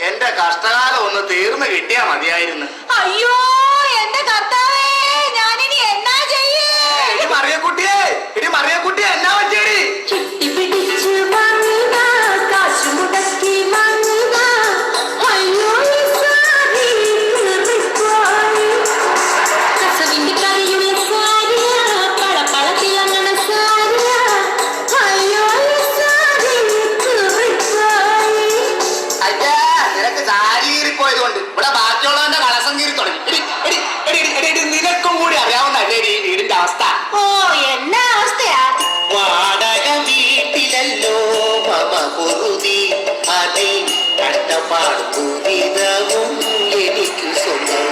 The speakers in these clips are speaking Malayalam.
എന്റെ കഷ്ടകാലം ഒന്ന് തീർന്നു കിട്ടിയാ മതിയായിരുന്നു. അയ്യോ എന്റെ കർത്താവേ, ഞാനിനി എന്നാ ചെയ്യേ? മറിയക്കുട്ടിയെ, ഇടി മറിയക്കുട്ടിയെ, എന്നാ പറ്റിയടി? ചുട്ടിപ്പിടിച്ചു വാങ്ങുക, കാശു മുടക്കി വാങ്ങുക. അയ്യോ കസവിന്റെ കറിയുള്ള സാരിയ, പളപ്പളത്തിലങ്ങനെ സാരിയ. അയ്യോ അയ്യാ, നിനക്ക് സാരി കീറിപ്പോയത് കൊണ്ട് ഇവിടെ ബാക്കിയുള്ളവന്റെ കളസം കീറി തുടങ്ങി. നിനക്കും കൂടി അറിയാവുന്നല്ലേ ഈ വീടിന്റെ അവസ്ഥ? ഓ എന്നാ അവസ്ഥയാ? വാടക വീട്ടിലല്ലോ മമ പൊറുതി, അതിൽ കഷ്ടപ്പാടും എനിക്ക് സ്വന്തം.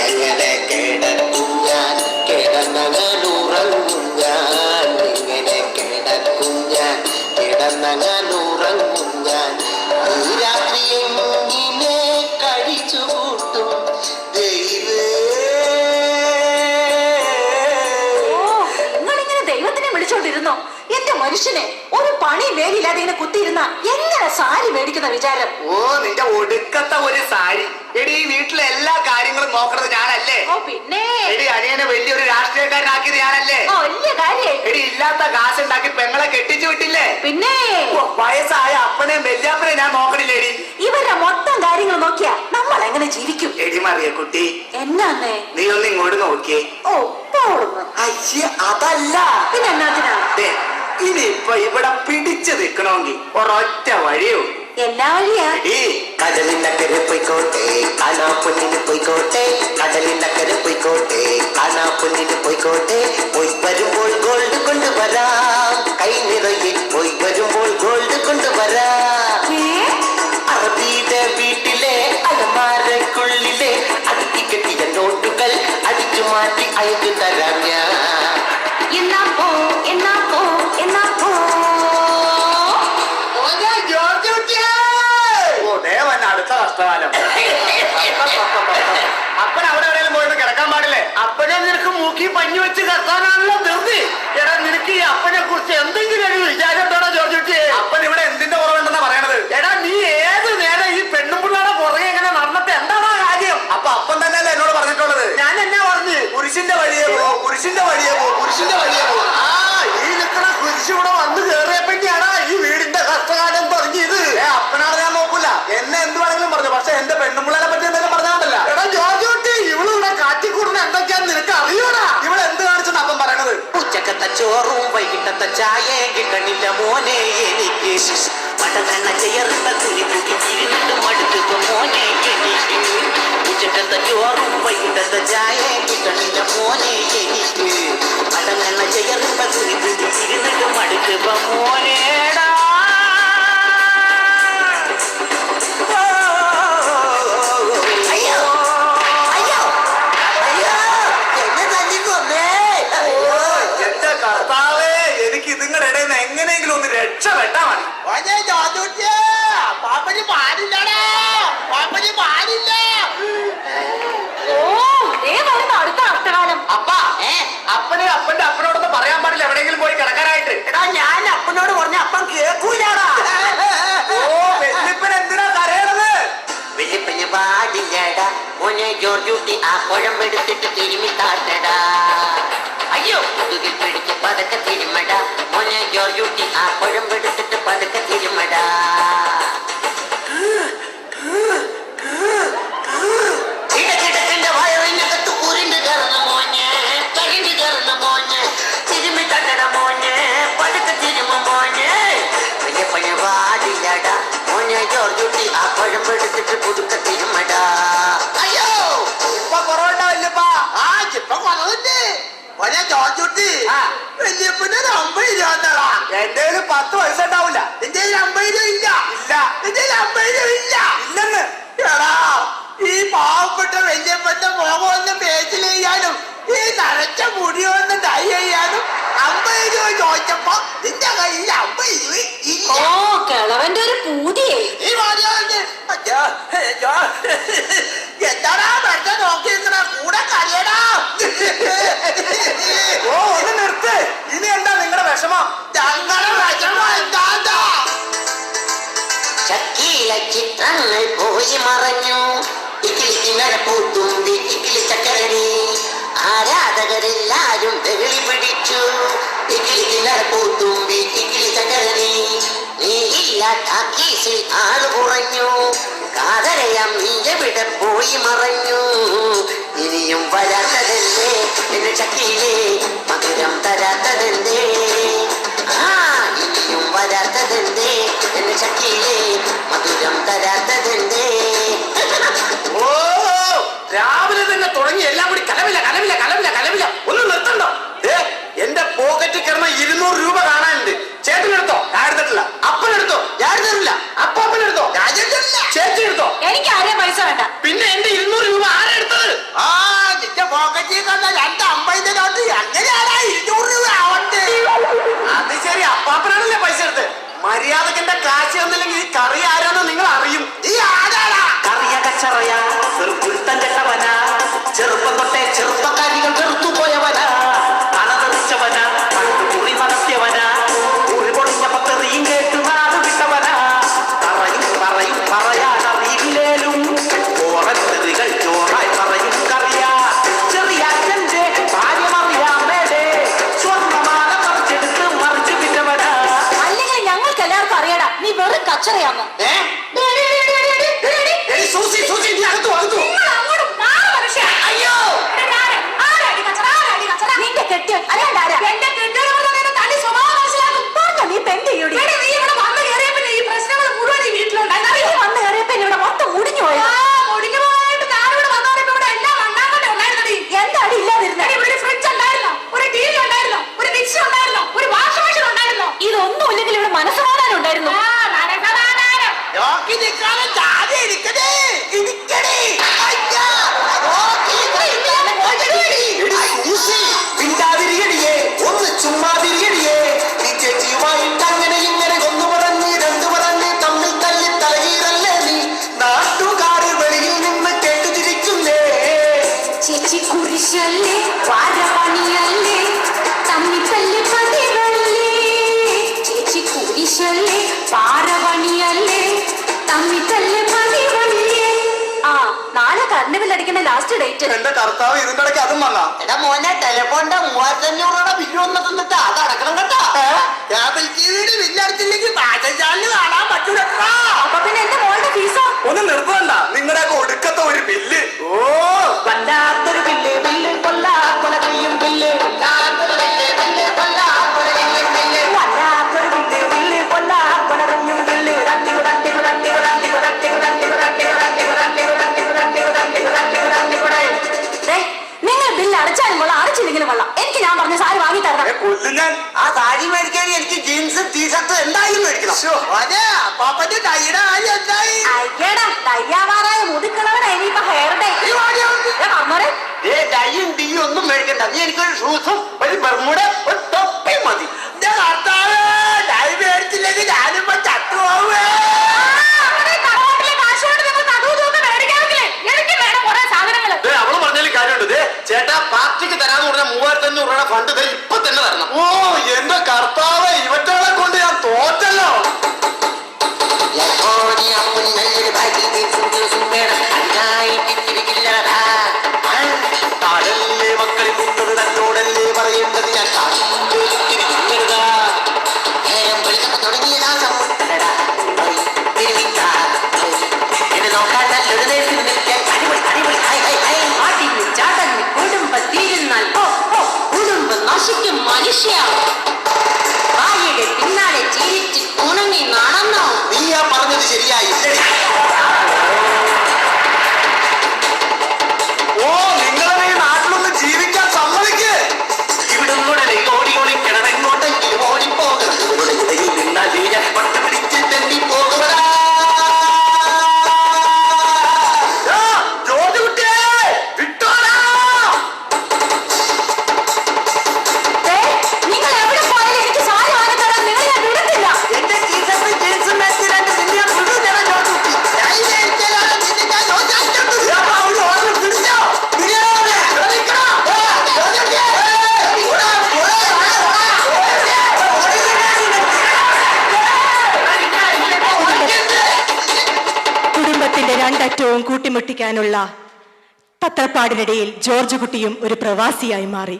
എങ്ങനെ കിടക്കും ഞാൻ, കിടന്നങ്ങനുറങ്ങും ഞാൻ. എങ്ങനെ കിടക്കും ഞാൻ, കിടന്നങ്ങനുറങ്ങും ഞാൻ. ഈ രാത്രി എങ്ങനെ കഴിച്ചു കൂട്ടും ദൈവേ. നിങ്ങളിങ്ങനെ ദൈവത്തിനെ വിളിച്ചോണ്ടിരുന്നോ? എന്റെ മനുഷ്യനെ ഒരു പണി വേലില്ലാതെ ഇങ്ങനെ കുത്തിയിരുന്ന എങ്ങനെ സാരി മേടിക്കുന്ന വിചാരം? ഓ, നിന്റെ ഒടുക്കത്തെ ഒരു സാരി. എടി, ഈ വീട്ടിലെ എല്ലാ കാര്യങ്ങളും നോക്കണത് ഞാനല്ലേ? ഓ പിന്നെ എടി, അനിയനെ വലിയൊരു രാഷ്ട്രീയക്കാരനാക്കിയത് ഞാനല്ലേ? ഓ വലിയ കാര്യം. എടി, ഇല്ലാത്ത കാശുണ്ടാക്കി പെങ്ങളെ കെട്ടിച്ചു വിട്ടില്ലേ? പിന്നെ വയസ്സായ അപ്പനെയും വല്യാപ്പനെയും ഞാൻ നോക്കണില്ലേടി? ഇവരുടെ മൊത്തം കാര്യങ്ങൾ നോക്കിയാ നമ്മൾ എങ്ങനെ ജീവിക്കും? എടി മറിയ കുട്ടി, എന്നാന്നേ? നീ ഒന്ന് ഇങ്ങോട്ട് നോക്കിയേ. ഓ പോടുന്നു. അയ്യ, അതല്ല. പിന്നെ എന്നാത്തിനാ? ഇനിയിപ്പൊ ഇവിടെ പിടിച്ചു നിൽക്കണമെങ്കിൽ ഒരൊറ്റ വഴിയോ. എല്ലാ വഴിയാ? കടലിനക്കരെ പോയിക്കോട്ടെ, കാണാ പൊന്നിന് പോയിക്കോട്ടെ. കടലിനക്കരെ പോയിക്കോട്ടെ, കാണാ പൊന്നിന് പോയിക്കോട്ടെ. പോയി വരുമ്പോൾ ഗോൾഡ് കൊണ്ടുവരാം, കൈ നിറയെ പോയി വരുമ്പോൾ ഗോൾഡ് കൊണ്ടുവരാം. അറബിയുടെ വീട്ടിലെ അലമാരക്കുള്ളിലെ അടുക്കി കെട്ടിയ നോട്ടുകൾ അടിച്ചു മാറ്റി അയച്ചു തരാം ഞാൻ. എന്നാ പോ, എന്നാ പോ, എന്നാ പോ. അടുത്ത കഷ്ടകാലം. അപ്പൻ അവിടെ എവിടെയും പോയിട്ട് കിടക്കാൻ പാടില്ലേ? അപ്പനെ നിനക്ക് മൂക്കി പഞ്ഞു വെച്ച് കത്താനാണല്ലോ ധൃതി. എടാ, നിനക്ക് ഈ അപ്പനെ കുറിച്ച് എന്തെങ്കിലും ഒരു വിചാരം ഉണ്ടോടാ ജോർജുട്ടി? അപ്പൻ ഇവിടെ എന്തിന്റെ കുറവുണ്ടെന്നാ പറയണത്? എടാ, നീ ഏത് നേരം ഈ പെണ്ണും പിള്ളേടെ പുറകെ ഇങ്ങനെ നടന്നിട്ട് എന്താണോ കാര്യം? അപ്പൊ അപ്പൻ തന്നെയല്ലേ എന്നോട് പറഞ്ഞിട്ടുള്ളത്? ഞാൻ എന്നാ പറഞ്ഞു? കുരിശിന്റെ വഴിയെ പോ, കുരിശിന്റെ വഴിയെ പോ, കുരിശിന്റെ വഴിയെ പോ. ആ, ഈ നിൽക്കണ കുരിശ് ഇവിടെ വന്ന് കേറിയപ്പോഴാണ് ഈ വീടിന്റെ കഷ്ടകാലം തുടങ്ങിയത്. അപ്പനാണ് ഞാൻ നോക്കൂല, എന്നെ എന്ത് വേണമെങ്കിലും പറഞ്ഞു. പക്ഷെ എന്റെ പെണ്ണുമ്പിള്ളേനെ പറ്റി എന്തെങ്കിലും പറഞ്ഞാണ്ടല്ല. എടാ ജോർജുട്ടി, ഇവള് ഇവിടെ കാറ്റിക്കൂടുന്ന എന്തൊക്കെയാന്ന് നിനക്ക് അറിയൂടാ? ഇവിടെ എന്ത് കാണിച്ചെന്ന് അപ്പം പറയണത്? ഉച്ചക്കത്തെ ചോറും വൈകിട്ടത്തെ ചായ കിട്ടണില്ല മോനെ എനിക്ക്. മടങ്ങ ചേർത്ത തുണി കുടിച്ചിരുന്നിട്ട് മടുത്തപ്പോ മോനെ എനിക്ക്. ഉച്ചക്കത്തെ ചോറും വൈകിട്ടത്തെ ചായ കിട്ടണില്ല മോനെ എനിക്ക്. മടങ്ങ ചേർത്ത തുണി കുടിച്ചിരുന്നിട്ട് മടുത്തപ്പോ മോനേടാ. എനിക്ക് ഇതിങ്ങളുടെ ഇടയിൽ നിന്ന് എങ്ങനെയെങ്കിലും ഒന്ന് രക്ഷപ്പെട്ടാ മതി. പാപ്പന് പാടില്ലടാ, പാപ്പന് പാടില്ല. ഓ അടുത്ത കഷ്ടകാലം. അപ്പാ, അപ്പനെ അപ്പന്റെ അപ്പനോടൊന്നും പറയാൻ പാടില്ല എവിടെയെങ്കിലും പോയി കിടക്കാനായിട്ട്. എടാ, ഞാൻ അപ്പനോട് പറഞ്ഞ അപ്പൻ കേൾക്കൂലാടാ. ഓ, വെല്ലിപ്പൻ എന്തിനാ കരയണത്? വെല്ലിപ്പന് പാടില്ലടാ മോനെ ജോർജുട്ടി, ആ കുഴമ്പെടുത്തിട്ട് തിരുമി താട്ടടാ. അയ്യോ, മുതുകിൽ പിടിച്ച് പതക്കെ തിരുമടാ മോനെ ജോർജുട്ടി, ആ കുഴമ്പെടുത്തിട്ട് പതക്കെ തിരുമടാ. കിടക്കിടക്കിന്റെ വയറിനകത്ത് ഉരുണ്ട് കയറണ മോനെ, കരിഞ്ഞു കയറണ മോനെ, തിരുമി തട്ടട മോനെ, പതക്കെ തിരുമ മോനെ. വെല്ലിപ്പന് പാടില്ലടാ മോനെ ജോർജുട്ടി, ആ കുഴമ്പെടുത്തിട്ട് പുതുക്ക തിരുമടാ. അയ്യോ, ഇപ്പൊ കുറവുണ്ടാവില്ലപ്പാ. ആ, ഇപ്പൊ കുറവുണ്ട്. ജോർജുട്ടി, വല്യപ്പന്റെ 50 രൂപ തരാ. എന്റെ 10 പൈസ ഉണ്ടാവില്ല. എന്റെ 50 രൂപ ഇല്ല. ഇല്ല, എന്റെ 50 രൂപ ഇല്ല. ഇല്ലെന്ന്. എടാ, ഈ പാവപ്പെട്ട വല്യപ്പന്റെ മുഖം ഒന്ന് പേച്ചിൽ ചെയ്യാനും ഈ നരച്ച മുടി ഒന്ന് ഡൈ ചെയ്യാനും 50 രൂപ ചോദിച്ചപ്പോ നിന്റെ കയ്യിൽ 50 രൂപ ഇല്ല. ഓ, കിളവന്റെ ഒരു പൂതിയേ. ഈ എന്താടാ വെറുതെ നോക്കിയിരിക്കണ? കൂടെ കഴിയടാ. ഓ, ഒന്ന് നിർത്ത്. ഇനി എന്താ നിങ്ങളുടെ വിഷമം? ഞങ്ങളുടെ വിഷമം എന്താ? ചക്കിയില ചിത്രങ്ങൾ പോയി മറഞ്ഞു. പൂത്തുമ്പി ഇക്കിളി ചക്കരണി ആരാധകരെല്ലാരും വെകളി പിടിച്ചു. പൂത്തുമ്പി ഇക്കിളി ചക്കരണി നീയില്ല ടാക്കീസിൽ ആള് കുറഞ്ഞു. കാതരയാം നീ എവിടെ പോയി മറഞ്ഞു. ഇനിയും വരാത്തതെന്തേ എന്റെ ചക്കിയിലെ മധുരം തരാത്തതെന്തേ. ഇനിയും വരാത്തതെന്തേ എന്റെ ചക്കിയിലെ മധുരം തരാത്തതെന്തേ. ഓ രാവിലെ തന്നെ തുടങ്ങി എല്ലാം കൂടി കലവില കലവില കലവില കലവില. ഒന്ന് നിർത്തണ്ടോ? എന്റെ പോക്കറ്റിൽ കിടന്ന 200 രൂപ കാണാനുണ്ട്. ചേട്ടനെടുത്തോ? ഞാൻ എടുത്തിട്ടില്ല. അപ്പനെടുത്തോ? ഞാൻ എടുത്തിട്ടില്ല. അപ്പാപ്പനെടുത്തോ? ഞാൻ എടുത്തിട്ടില്ല. ചേച്ചി എടുത്തോ? എനിക്ക് ആരെയും പൈസ വേണ്ട. പിന്നെ എന്റെ 200 രൂപ ആരാ എടുത്തത്? പോക്കറ്റിൽ കണ്ട 250 നോട്ട് എങ്ങനെയാണ് 200 രൂപ ആവട്ടെ? അത് ശരി, അപ്പാപ്പനാണല്ലേ പൈസ എടുത്ത്. മര്യാദക്ക് എന്റെ കാശ് തന്നില്ലെങ്കിൽ ഈ കറി ആരാന്ന് നിങ്ങൾ അറിയും. ഈ ആരാടാ? കറിയ കച്ചറയാ, ചെറുപ്പുരുത്തൻ ചെട്ടവനാ, ചെറുപ്പം തൊട്ടേ ചെറുപ്പക്കാരികൾ വെറുത്തു പോയവനാ, തലതെറിച്ചവനാ, കണ്ടുകുറി നടത്തിയവനാ, ഒരു പൊളിഞ്ഞ പത്തറിയും കേട്ട് നാട് വിട്ടവനാ. പറയും പറയാനറിയില്ലേലും ഓറത്തെറികൾ ചോറായി പറയും കറിയാ. ചെറിയാറ്റന്റെ ഭാര്യമറിയാമേടെ സ്വർണ്ണമാല മറിച്ചെടുത്ത് മറിച്ചു വിറ്റവനാ. അല്ലെങ്കിൽ ഞങ്ങൾക്ക് എല്ലാവർക്കും അറിയടാ നീ വെറും കച്ചറയാന്ന്. സൂസി സൂസി നീ അകത്തു അകത്തു. അയ്യോ നിന്റെ കെട്ടിയോ അല്ലാണ്ട് ആരാ? എന്റെ തനി സ്വഭാവം മനസ്സിലാക്കും. പറഞ്ഞ നീ പെണ്ണ് ചെയ്യൂടി. നീ ഇവിടെ വന്ന് കയറിയപ്പോ ഈ പ്രശ്നങ്ങൾ മുഴുവൻ ഈ വീട്ടിലുണ്ടായി. വന്ന് കയറിയപ്പോ ഇവിടെ മൊത്തം മുടിഞ്ഞു പോയാ. മുടിഞ്ഞു പോയിട്ട് ഞാനിവിടെ വന്നോടെ ഇവിടെ എല്ലാം ഉണ്ടാക്കണ്ടേ ഉണ്ടായിരുന്നടി. എന്താടി ഇല്ലാതിരുന്നത്? ഇവിടെ ഒരു ഫ്രിഡ്ജ് ഉണ്ടായിരുന്നോ, ഒരു ടി വി ഉണ്ടായിരുന്നോ, ഒരു മിക്സി ഉണ്ടായിരുന്നോ, ഒരു വാഷിംഗ് മെഷീൻ ഉണ്ടായിരുന്നോ? ഇതൊന്നും ഇല്ലെങ്കിൽ ഇവിടെ മനസ്സമാധാനം ഉണ്ടായിരുന്നു. ഒന്ന് ചുമ്മാ തിരികടിയേ. നീ ചേച്ചിയുമായിട്ട് അങ്ങനെ ഇങ്ങനെ ഒന്ന് പറഞ്ഞ് രണ്ടു പറഞ്ഞ് തമ്മിൽ തല്ലി തലകീറല്ലേ നീ. നാട്ടുകാര് വെളിയിൽ നിന്ന് കേട്ടു തിരിക്കുന്നേ. ചേച്ചി കുരിശല്ലേ വാരപണിയല്ലേ തമ്മിത്തല്ലി പതിവല്ലേ. ചേച്ചി കുരിശല്ലേ വാരപണിയല്ലേ തമ്മിത്തല്ലി പതിവല്ലേ. ആ നാളെ കറണ്ട് ബില്ല് അടിക്കുന്ന ലാസ്റ്റ് ഡേറ്റ്. എന്റെ കർത്താവ് ഇതിന്റെ ഇടയ്ക്ക് അതും വന്നാ. എടാ മോനെ ടെലിഫോണിന്റെ 3500 രൂപ ബില്ല് വന്ന് തന്നിട്ട് അത് അടക്കണം കേട്ടോ. ബില്ലടച്ചില്ലെങ്കിൽ പാചകശാലിന് കാണാൻ പറ്റൂല. അപ്പൊ പിന്നെ എന്റെ മോളുടെ ഫീസോ? ഒന്ന് നിർത്തണ്ട നിങ്ങളുടെ ഒടുക്കത്തെ ഒരു ബില്ല്. ഓ വല്ലാത്തൊരു ബില്ല് ബില്ല് കൊല്ലാ കൊല ചെയ്യും ബില്ല്. വല്ലാത്തൊരു ബില്ല് ബില്ല് കൊല്ലാ കൊല ചെയ്യും ബില്ല്. വല്ലാത്തൊരു ബില്ല് ബില്ല് കൊല്ലാ കൊല ചെയ്യും ബില്ല്. നിങ്ങൾ ബില്ല് അടച്ചാലും കൊള്ളാം അടച്ചില്ലെങ്കിലും കൊള്ളാം. എനിക്ക് ഞാൻ പറഞ്ഞ സാരി വാങ്ങി തരണം. കൊല്ലുങ്ങാൻ. ആ സാരി മേടിക്കാൻ എനിക്ക് ജീൻസ് ടീഷർട്ട് എന്തായാലും മേടിക്കണം. അതെ അപ്പാപ്പന്റെ കൈയുടെ കാര്യം എന്തായി? അയ്യടാ തയ്യാറായ മുതുക്കളവടെ ഇനിയിപ്പോ ഹെയർ ഡേ പറഞ്ഞോടെ. ഡൈയും ടീയും ഒന്നും മേടിക്കണ്ട. നീ എനിക്കൊരു ഷൂസും ഒരു ബർമുട ഒരു തൊപ്പിയും മതി. ഡൈ മേടിച്ചില്ലെങ്കിൽ ഞാനിപ്പോ ചത്തുപോവേ. അവള് പറഞ്ഞാലും കാര്യമുണ്ട്. ചേട്ടാ പാർട്ടിക്ക് തരാന്ന് പറഞ്ഞ 3500 രൂപയുടെ ഫണ്ട് ഇപ്പൊ തന്നെ തരണം. ഓ എന്റെ കർത്താവ് ഇവറ്റകളെ കൊണ്ട് ഞാൻ തോറ്റല്ലോ. താഴല്ലേ മക്കളി കുന്നത് തന്നോടല്ലേ പറയേണ്ടത്. ഞാൻ തുടങ്ങിയതാ എന്നെ നോക്കാൻ നല്ലൊരു നേരത്തിൽ നിൽക്കാൻ അടിപൊളി അടിപൊളി. കുടുംബം തീരുന്നാൽ കുടുംബം നശിക്കും മനുഷ്യ. ഭാര്യയുടെ പിന്നാലെ ചിരിച്ച് ഉണങ്ങി നടന്നോ? നീ ആ പറഞ്ഞത് ശരിയായി. ഓ നിങ്ങളെ നാട്ടിലൊന്ന് ജീവിക്കാൻ സമ്മതിക്ക്. ഇവിടുന്നുടനെ ഓടി ഓടി കിടന്നെങ്ങോട്ടെങ്കിലും ഓടിപ്പോകണം. നിന്നാൽ ഞാൻ പട്ട് പിടിച്ച് തെണ്ടി പോകുന്നതാ. നിങ്ങൾ എവിടെ പോയാലും എനിക്ക് സാരി വാങ്ങി തരാൻ നിങ്ങളെ ഞാൻ വിടത്തില്ല. എന്റെ ടീഷർട്ട് രണ്ടറ്റവും കൂട്ടിമുട്ടിക്കാനുള്ള തത്രപ്പാടിനിടയിൽ ജോർജ് കുട്ടിയും ഒരു പ്രവാസിയായി മാറി.